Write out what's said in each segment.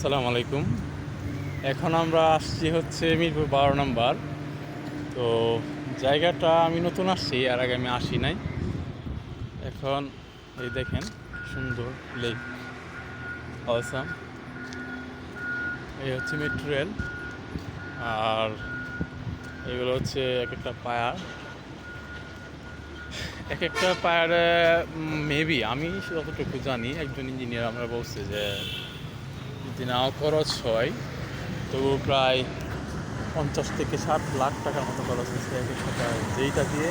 আসসালামু আলাইকুম। এখন আমরা আসছি হচ্ছে মিরপুর 12 নম্বর। তো জায়গাটা আমি নতুন আসছি, আর আগে আমি আসি নাই। এখন এই দেখেন সুন্দর লেক, অসাম। এই হচ্ছে মেট্রো রেল, আর এগুলো হচ্ছে এক একটা পায়ার। এক একটা পায়ারে মেবি আমি যতটুকু জানি, একজন ইঞ্জিনিয়ার আমরা বলছে যে যদি নাও খরচ হয় তবু প্রায় 50 থেকে 60 লাখ টাকার মতো খরচ হচ্ছে এক একটা পায়ার, যেইটা দিয়ে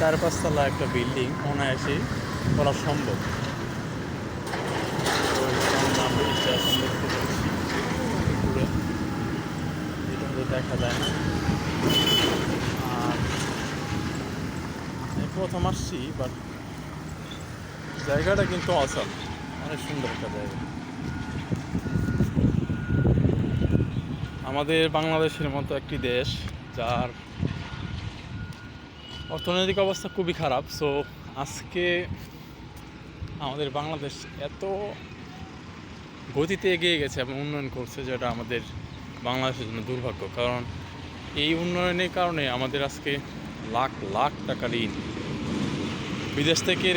4-5 তলা একটা বিল্ডিং অনায়াসেই করা সম্ভব। তো আমরা স্টেশন দেখতে পাচ্ছি ঘুরে, এটা হয়তো দেখা যায় না। আর আমি প্রথম আসছি, বাট জায়গাটা কিন্তু অসাম, অনেক সুন্দর একটা জায়গা। আমাদের বাংলাদেশের মতো একটি দেশ যার অর্থনৈতিক অবস্থা খুবই খারাপ, সো আজকে আমাদের বাংলাদেশ এত গতিতে এগিয়ে গেছে এবং উন্নয়ন করছে, যেটা আমাদের বাংলাদেশের জন্য দুর্ভাগ্য। কারণ এই উন্নয়নের কারণে আমাদের আজকে লাখ লাখ টাকা ঋণ, বিদেশ থেকে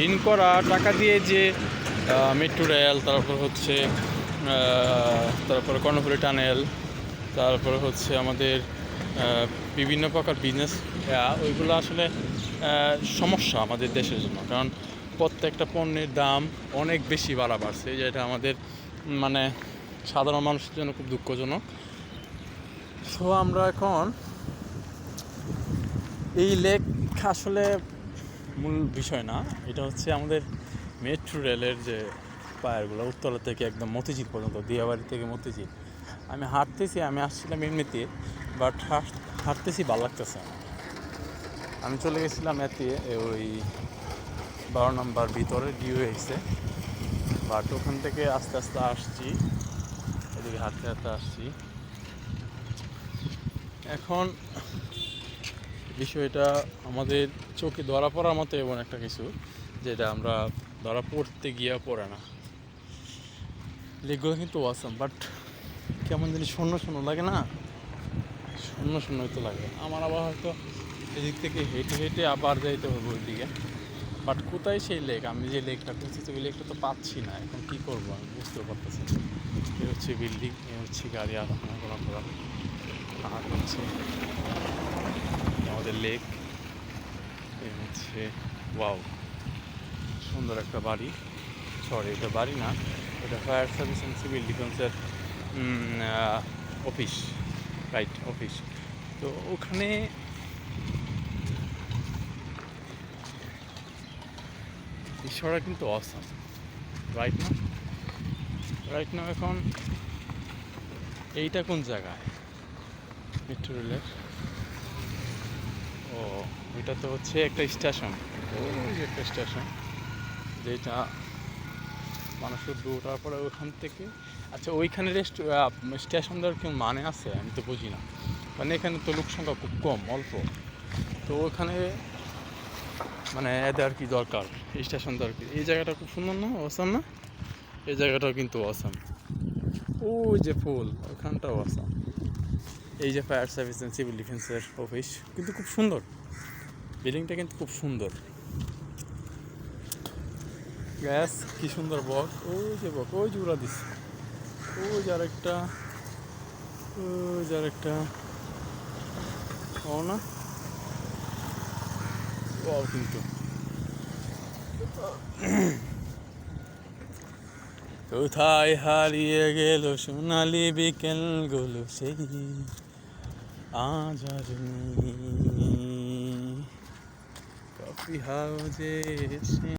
ঋণ করা টাকা দিয়ে যে মেট্রো রেল, তারপরে কর্ণফুলী টানেল, তারপরে হচ্ছে আমাদের বিভিন্ন প্রকার বিজনেস, ওইগুলো আসলে সমস্যা আমাদের দেশের জন্য। কারণ প্রত্যেকটা পণ্যের দাম অনেক বেশি বাড়ছে, যেটা আমাদের মানে সাধারণ মানুষের জন্য খুব দুঃখজনক। সো আমরা এখন এই লেক আসলে মূল বিষয় না, এটা হচ্ছে আমাদের মেট্রো রেলের যে পায়ারগুলো, উত্তরা থেকে একদম মতিঝিল পর্যন্ত, দিয়াবাড়ি থেকে মতিঝিল। আমি হাঁটতেছি, আমি আসছিলাম এমনিতে, বাট হাঁটতেছি ভালো লাগতেছে। আমি চলে গেছিলাম এতে ওই 12 নম্বর ভিতরে ডিউ হয়েছে, বাট ওখান থেকে আস্তে আস্তে আসছি, এদিকে হাঁটতে হাঁটতে আসছি। এখন বিষয়টা আমাদের চোখে ধরা পড়ার মতো এমন একটা কিছু, যেটা আমরা ধরা পড়তে গিয়ে পড়ে না। লেকগুলো কিন্তু অসাম, বাট কেমন জানি শূন্য শূন্য লাগে না, শূন্য শূন্যই তো লাগে আমার। আবার হয়তো এদিক থেকে হেঁটে হেঁটে আবার যাইতে হবে ওই দিকে, বাট কোথায় সেই লেক? আমি যে লেকটা খুঁজছি ওই লেকটা তো পাচ্ছি না। এখন কী করবো আমি বুঝতে পারতেছি না। এ হচ্ছে বিল্ডিং, এ হচ্ছে গাড়ি আনাগোনা করা, আর হচ্ছে আমাদের লেক। এ হচ্ছে ওয়াও, সুন্দর একটা বাড়ি। সরি, এটা বাড়ি না, এটা ফায়ার সার্ভিস অ্যান্ড সিভিল ডিফেন্সের অফিস, রাইট, অফিস। তো ওখানে দৃশ্যটা কিন্তু অসাম, রাইট না? রাইট না? এখন এইটা কোন জায়গায় মেট্রো রেলের? ও, ওইটা তো হচ্ছে একটা স্টেশন, ওই যে একটা স্টেশন যেটা মানুষ উঠবে, ওঠার পরে ওখান থেকে। আচ্ছা, ওইখানে স্টেশন দেওয়ার কি মানে আছে? আমি তো বুঝি না। মানে এখানে তো লোক সংখ্যা খুব কম, অল্প। তো ওখানে মানে এদের আর কি দরকার, স্টেশন দরকার। এই জায়গাটা খুব সুন্দর না, অসাম না? এই জায়গাটাও কিন্তু অসাম। ওই যে ফুল, ওখানটাও অসাম। এই যে ফায়ার সার্ভিস অ্যান্ড সিভিল ডিফেন্সের অফিস, কিন্তু খুব সুন্দর বিল্ডিংটা, কিন্তু খুব সুন্দর। গ্যাস কি সুন্দর বক, ওই যে বক, ওই যে উড়া দিচ্ছে, ওই যে আরেকটা, ওই যে আরেকটা, ও না, ও কিন্তু কোথায় হারিয়ে গেল সোনালি বিকেল গুলো, সেই আজ আর নেই কফি হাউজে।